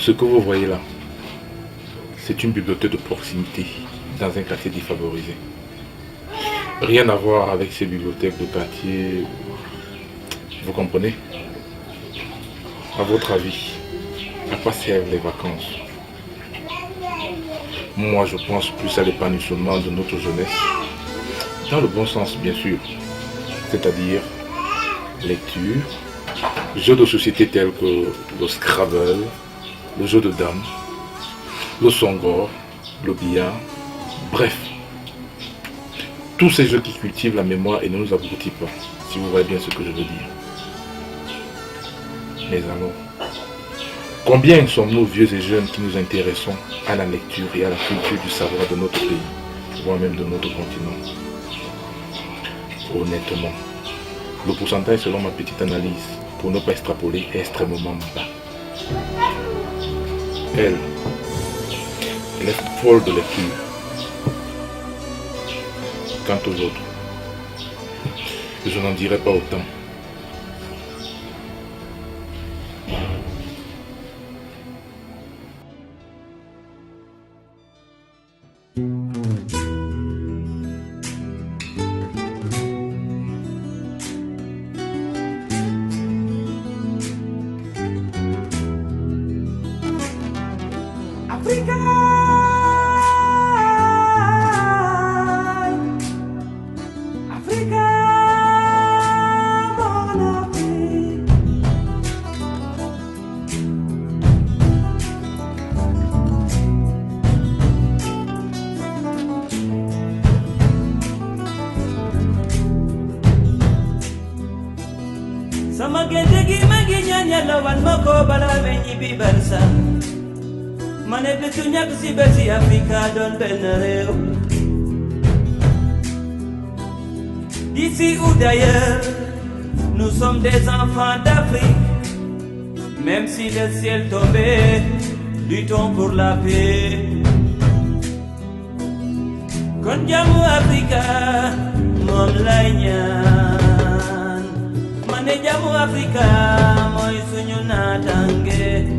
Ce que vous voyez là, c'est une bibliothèque de proximité dans un quartier défavorisé. Rien à voir avec ces bibliothèques de quartier. Vous comprenez? À votre avis, à quoi servent les vacances? Moi, je pense plus à l'épanouissement de notre jeunesse. Dans le bon sens, bien sûr. C'est-à-dire lecture, jeux de société tels que le Scrabble, le jeu de dames, le Songor, le billard, bref. Tous ces jeux qui cultivent la mémoire et ne nous abrutit pas, si vous voyez bien ce que je veux dire. Mais alors, combien sommes-nous vieux et jeunes qui nous intéressons à la lecture et à la culture du savoir de notre pays, voire même de notre continent? Honnêtement, le pourcentage selon ma petite analyse, pour ne pas extrapoler, est extrêmement bas. Elle est folle de lecture. Quant aux autres, je n'en dirai pas autant. D'ici ou d'ailleurs, nous sommes des enfants d'Afrique. Même si le ciel tombait, luttons pour la paix. Kon jamu Africa, mom lay ñaan. Mané jamu Africa, moy suñu natangue.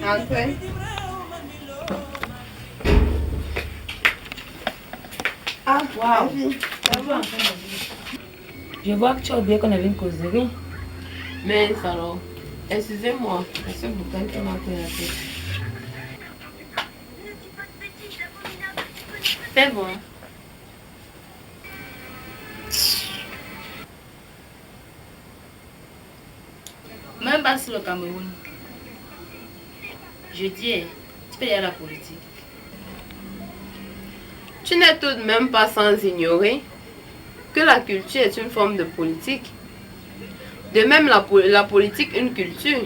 Entrez. Ah, wow. Je vois que tu as oublié qu'on avait une causerie. Mais alors, excusez-moi, c'est le bouquin qui m'a fait la tête. C'est bon. Même pas sur le Cameroun. Je dis, tu peux y aller à la politique. Tu n'es tout de même pas sans ignorer que la culture est une forme de politique. De même, la politique, une culture.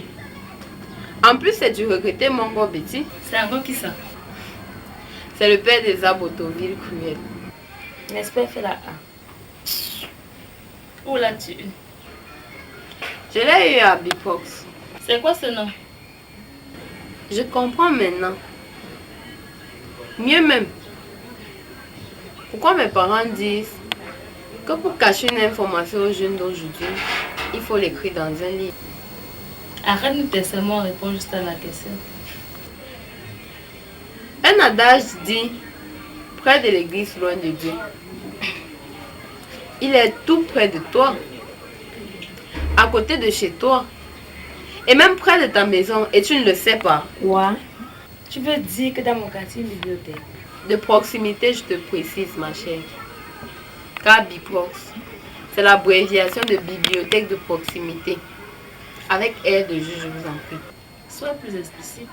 En plus, c'est du regretté Mongo Betty. C'est encore qui ça? C'est le père des Abotoville cruel. L'espère fait la A. Où l'as-tu eu? Je l'ai eu à Bipox. C'est quoi ce nom? Je comprends maintenant. Mieux même. Pourquoi mes parents disent que pour cacher une information aux jeunes d'aujourd'hui, il faut l'écrire dans un livre. Arrête-nous tes sermons, réponds juste à la question. Un adage dit, près de l'église, loin de Dieu. Il est tout près de toi, à côté de chez toi, et même près de ta maison, et tu ne le sais pas. Quoi? Tu veux dire que dans mon quartier, une bibliothèque? De proximité, je te précise, ma chère. Car BIPROX, c'est l'abréviation de bibliothèque de proximité. Avec aide de juge, je vous en prie. Sois plus explicite.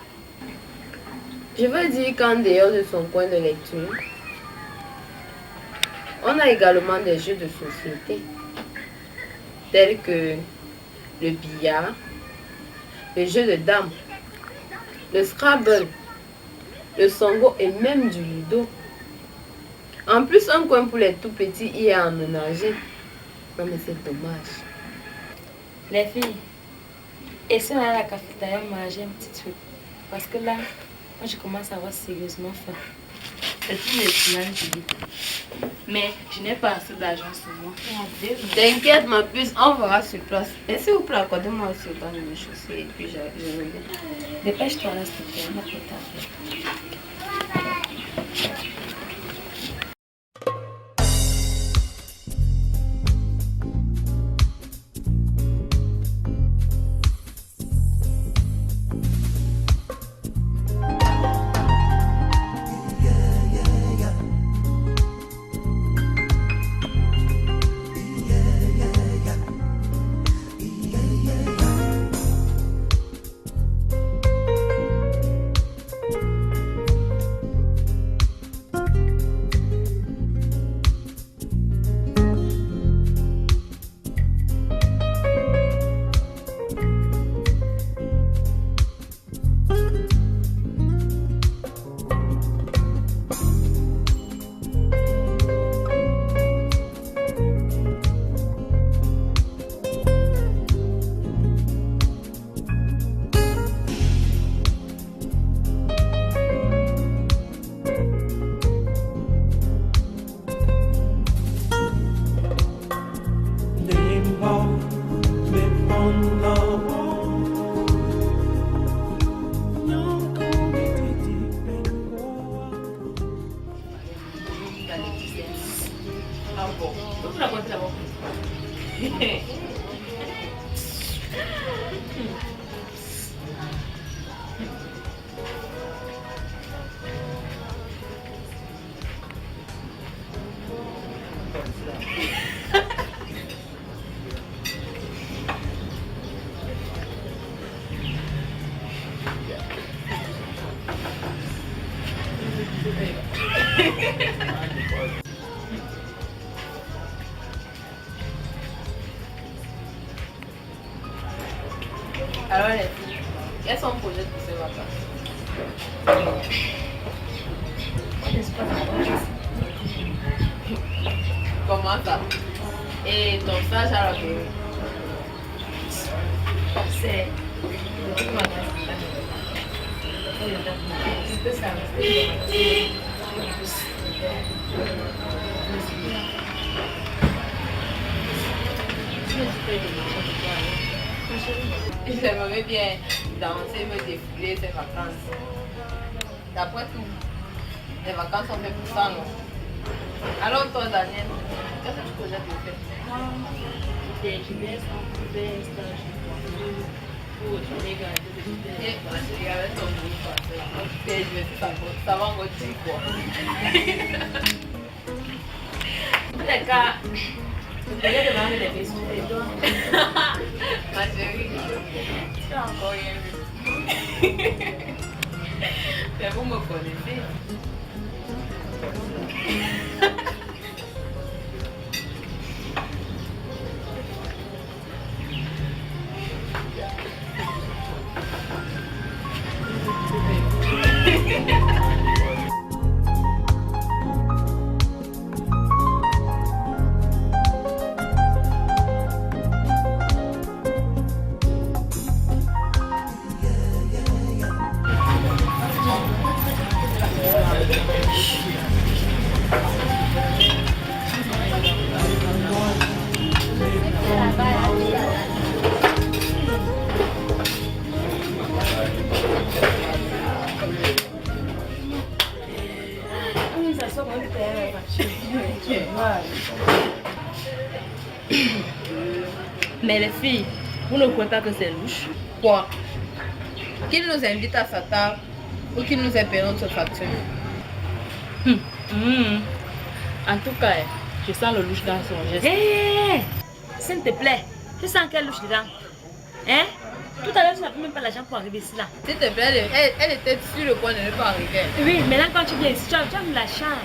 Je veux dire qu'en dehors de son coin de lecture, On a également des jeux de société, tels que le billard, le jeu de dames, le Scrabble, le Songo et même du Ludo. En plus, un coin pour les tout petits y est aménagé. Non mais c'est dommage. Les filles, et si on a la cafétéria manger un petit truc? Parce que là, moi je commence à avoir sérieusement faim. C'est tout les plans du lit. Mais je n'ai pas assez d'argent sur moi. T'inquiète ma puce, on verra sur place. Et s'il vous plaît, accordez-moi aussi le temps de me chausser et puis je reviens. Dépêche-toi là, s'il te plaît, on va plus tarder. Alors les filles, quels sont vos projets pour ces vacances? Comment ça? Et ton stage alors que... C'est... J'aimerais bien danser, me défouler ces vacances. D'après tout, les vacances sont faites pour ça, non? Alors toi, Daniel, qu'est-ce que tu projettes de faire? Je vais trouver un stage pour regarder des Et moi, je regardais ton groupe, je me dis, ça va encore dire quoi? En tous les cas, je voulais demander des questions et toi. Ma chérie, tu as encore rien vu. Mais vous me connaissez. Mais les filles, vous ne croyez pas que c'est louche? Quoi? Qu'il nous invite à sa table ou qu'il nous ait payé notre facture? En tout cas, je sens le louche dans son geste. S'il te plaît, tu sens quelle louche dedans? Hein? Tout à l'heure, tu n'avais même pas l'argent pour arriver ici là. S'il te plaît, elle était sur le point de ne pas arriver. Oui, mais là, quand tu viens ici, tu as eu la chance.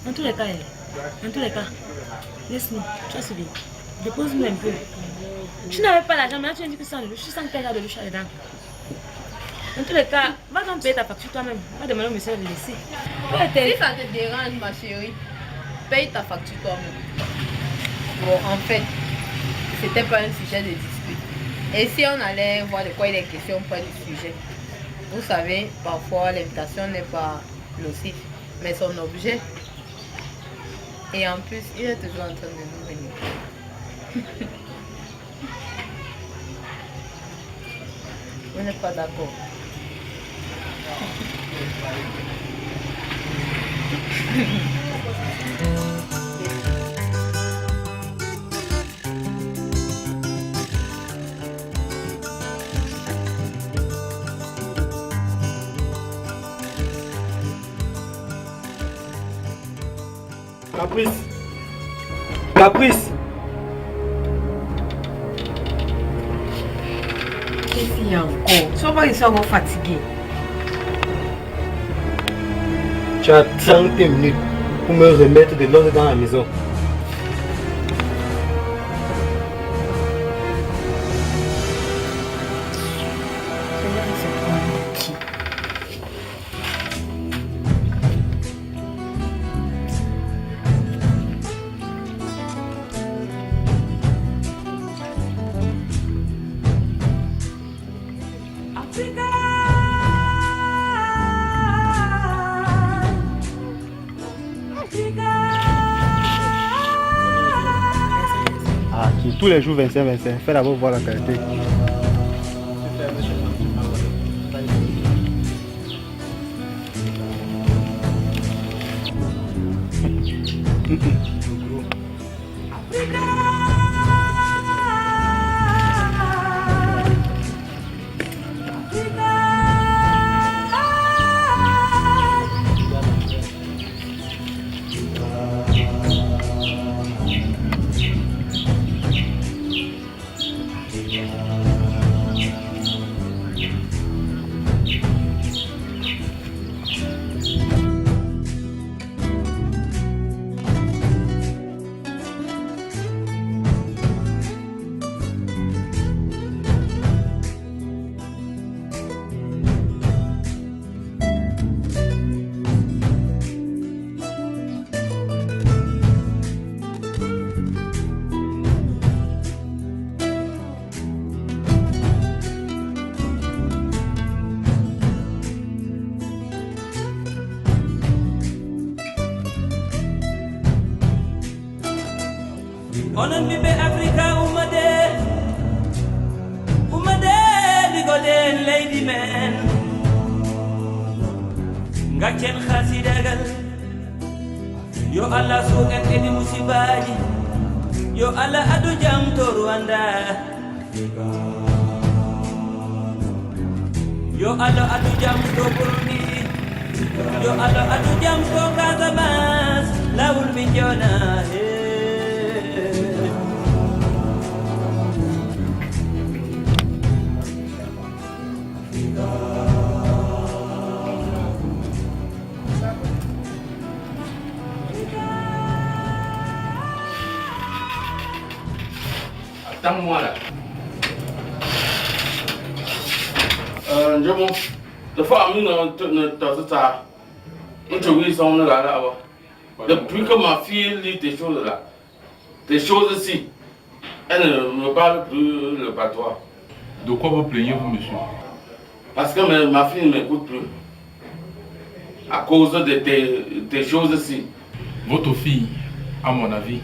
En tous les cas, En tous les cas, laisse-nous, tu as suivi. Dépose-nous un peu. Tu n'avais pas l'argent, maintenant tu me dis que c'est en louche, tu sens qu'il y a de louche là-dedans. En tous les cas, va donc payer ta facture toi-même. Va demander au monsieur de laisser. Si ça te dérange, ma chérie, paye ta facture toi-même. Bon, en fait, c'était pas un sujet de dispute. Et si on allait voir de quoi il est question, pas du sujet. Vous savez, parfois l'invitation n'est pas nocive, mais son objet. Et en plus, il est toujours en train de nous venir. Vous n'êtes pas d'accord? Caprice. Caprice. Qu'est-ce qu'il y a encore? Tu vas pas qu'ils sont encore fatigués. Tu as 30 minutes pour me remettre de l'ordre dans la maison. Tous les jours 25-25, fais d'abord voir la qualité. onon ɓiɓɓe africa ummade ligoɗen leydi men gaccen hasidagal yo allah suuƙen kedi musibaji yo allah adu jam to Rwanda yo allah adu jam to Burundi yo allah adu jam to Casamance lawol min jona Attends-moi là. Je bon. De fois, depuis que ma fille lit tes choses là, tes choses-ci, elle ne me parle plus le patois. De quoi vous plaignez-vous, monsieur? Parce que ma fille ne m'écoute plus. À cause de tes choses-ci. Votre fille, à mon avis,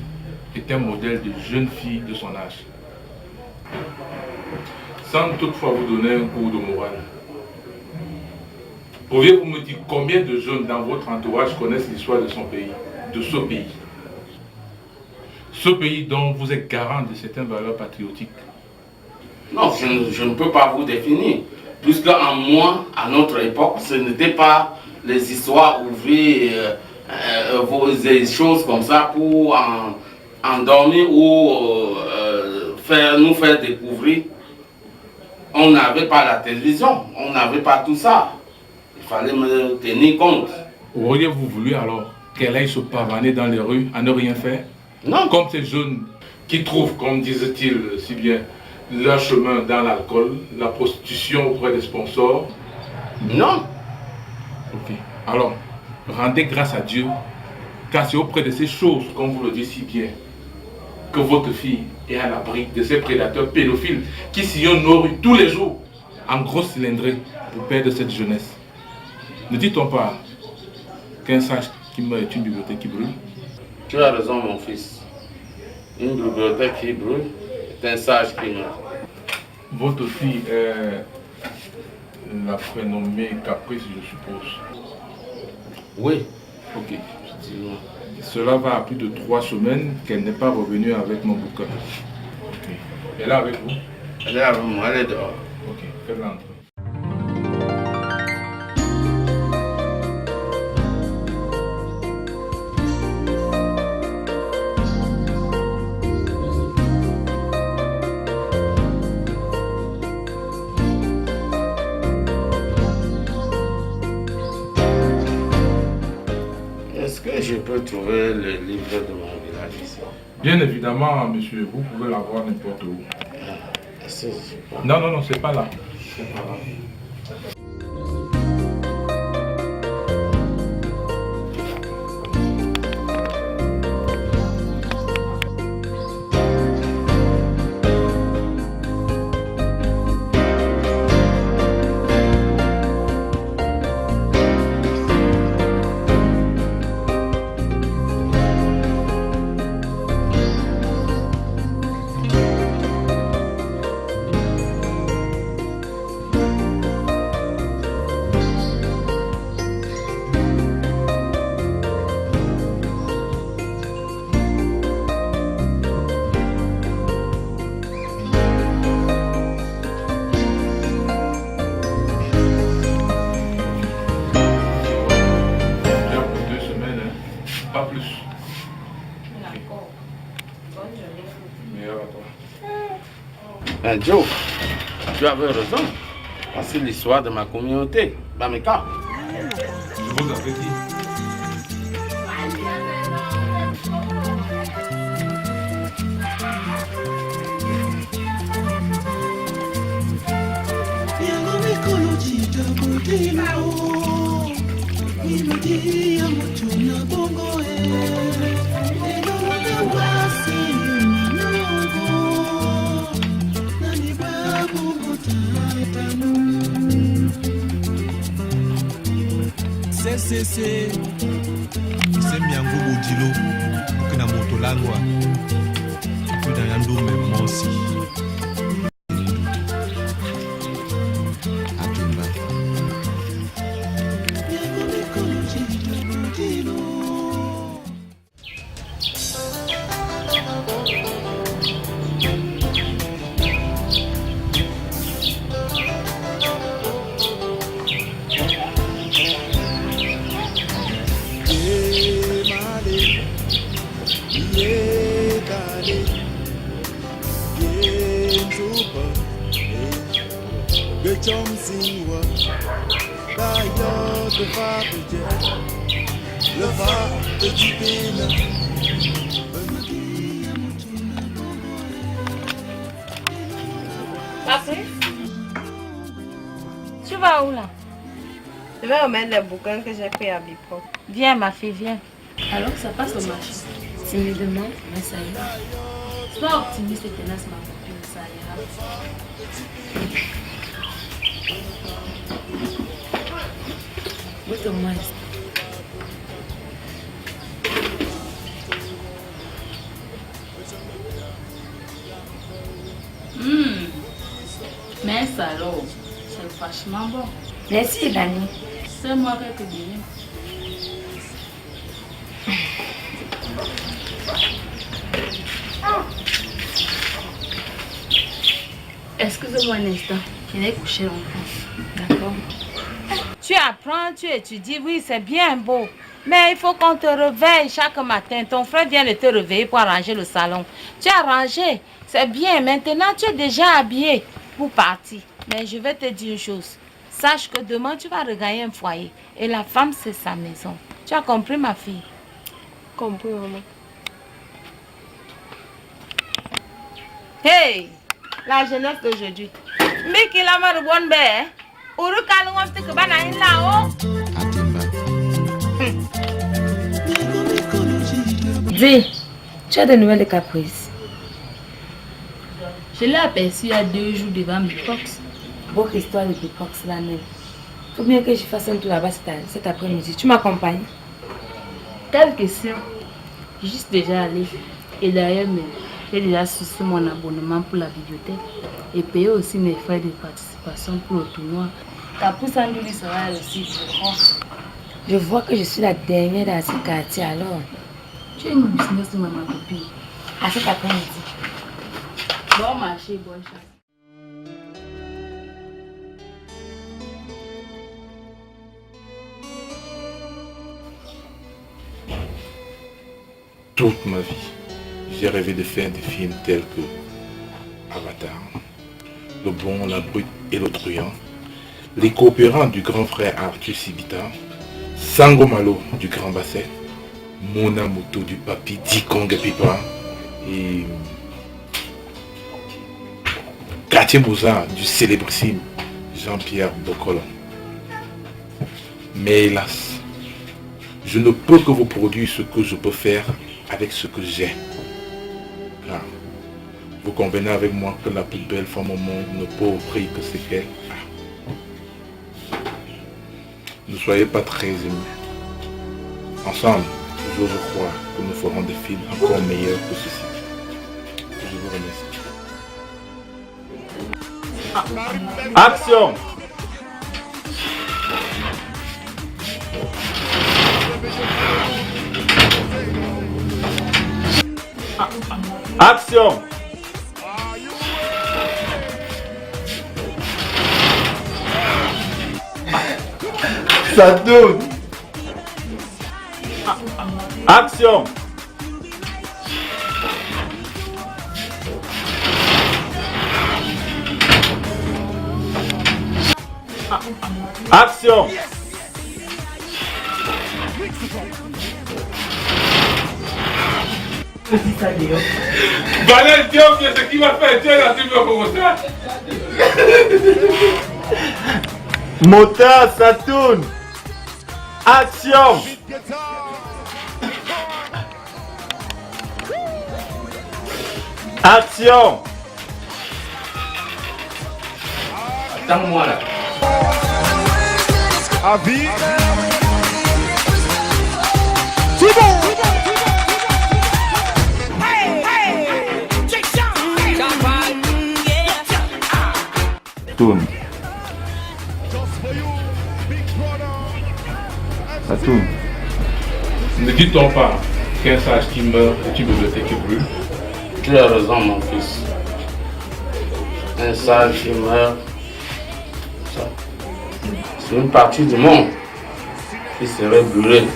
est un modèle de jeune fille de son âge. Sans toutefois vous donner un cours de morale. Pourriez-vous me dire combien de jeunes dans votre entourage connaissent l'histoire de son pays, de ce pays? Ce pays dont vous êtes garant de certaines valeurs patriotiques. Non, je ne peux pas vous définir. Puisque en moi, à notre époque, ce n'était pas les histoires ouvrées, des choses comme ça pour endormir ou nous faire découvrir. On n'avait pas la télévision, on n'avait pas tout ça. Il fallait me tenir compte. Auriez-vous voulu alors qu'elle aille se pavaner dans les rues à ne rien faire? Non. Comme ces jeunes qui trouvent, comme disait-il si bien, leur chemin dans l'alcool, la prostitution auprès des sponsors? Non. Ok. Alors, rendez grâce à Dieu, car c'est auprès de ces choses, comme vous le dites si bien, que votre fille est à l'abri de ces prédateurs pédophiles qui sillonnent nos rues tous les jours en grosse cylindrée pour perdre cette jeunesse. Ne dit-on pas qu'un sage qui meurt est une bibliothèque qui brûle? Tu as raison, mon fils. Une bibliothèque qui brûle est un sage qui meurt. Votre fille est la prénommée Caprice, je suppose. Oui. Ok. Effectivement. Cela va à plus de 3 semaines qu'elle n'est pas revenue avec mon bouquin. Ok. Elle est là avec vous? Elle est avec moi, elle est dehors. Ok, faites-la entrer. Est-ce que je peux trouver le livre de mon village ici? Bien évidemment, monsieur, vous pouvez l'avoir n'importe où. Est-ce que je peux? Non, c'est pas là. C'est pas là. Pas plus. D'accord. Bonne journée. Meilleur à toi. Joe, tu avais raison. C'est l'histoire de ma communauté, Bameka. Je vous avais dit. C'est Miango Bodilo, Kina Motolangwa, puis dans Yando même aussi. Tu vas où là? Je vais remettre les bouquins que j'ai pris à Bipro. Viens ma fille, viens. Alors ça passe au marché. Timidement, mais ça ira. Sois optimiste et tenace ma copine, ça ira. What a mess. Mais ça alors, c'est franchement bon. Merci Dani. C'est moi qui te dis. Excusez-moi un instant, je vais coucher longtemps. D'accord. Tu apprends, tu étudies, oui, c'est bien beau. Mais il faut qu'on te réveille chaque matin. Ton frère vient de te réveiller pour arranger le salon. Tu as rangé, c'est bien. Maintenant, tu es déjà habillé pour partir. Mais je vais te dire une chose. Sache que demain, tu vas regagner un foyer. Et la femme, c'est sa maison. Tu as compris, ma fille? compris, maman. Hey, la jeunesse d'aujourd'hui. Mais qu'il a marre de bonne bête. Uru kalungom te kebana in là-haut. Dis, tu as des nouvelles de Caprice? Je l'ai aperçu il y a 2 jours devant Bipox. Beaucoup histoire de Bipox là, même. Faut bien que je fasse un tour là-bas cet après-midi. Tu m'accompagnes? Quelle question? Je suis déjà allée. Et d'ailleurs, j'ai déjà souscrit mon abonnement pour la bibliothèque et payé aussi mes frais de participation pour le tournoi. Caprice Andouli sera aussi, je crois. Je vois que je suis la dernière dans ce quartier alors. Tu es une business de ma copine. À cet après-midi. Bon marché, bonne chance. Toute ma vie, j'ai rêvé de faire des films tels que Avatar, Le Bon, la Brute et le Truand, Les Coopérants du grand frère Arthur Sibita, Sangomalo du Grand Basset, Monamoto du Papi Dikong Pipa et Katia Mouza du célébrissime Jean-Pierre Bocolon. Mais hélas, je ne peux que vous produire ce que je peux faire avec ce que j'ai. Car vous convenez avec moi que la plus belle femme au monde ne peut offrir que ce qu'elle a. Ne soyez pas très émus. Ensemble, j'ose croire que nous ferons des films encore meilleurs que ceci. Je vous remercie. Action! Action! Ça tourne. Action! Action! Valère, Dieu, ce qui va faire, Dieu, là, tu veux commencer. Moteur, ça tourne! Action! Action! Attends-moi là. Avis! C'est bon! Tourne. Ça tourne. Ne dit-on pas qu'un sage qui meurt est une bibliothèque qui brûle? Tu as raison, mon fils. Un sage qui meurt, c'est une partie du monde qui serait brûlée.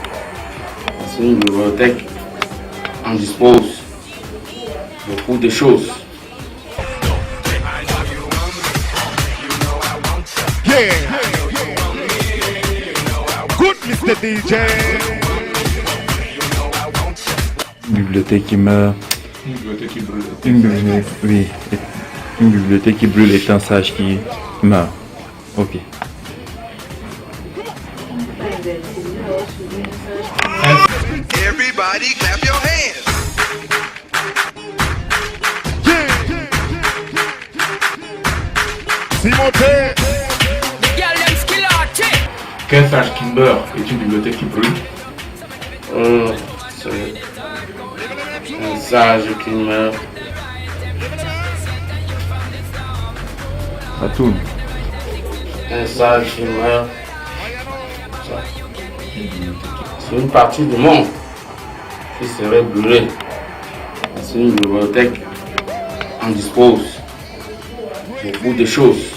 C'est une bibliothèque. On dispose beaucoup de choses. Yeah! Good, Mr. DJ! Une bibliothèque qui meurt. Une bibliothèque qui brûle. Une bibliothèque, oui. Une bibliothèque qui brûle est un sage qui meurt. Ok. Everybody clap your hands! Timothée! Qu'un sage qui meurt est une bibliothèque qui brûle? C'est un sage qui meurt. Ça tourne. Un sage qui meurt. C'est une partie du monde qui serait brûlée. C'est une bibliothèque. On dispose beaucoup de choses.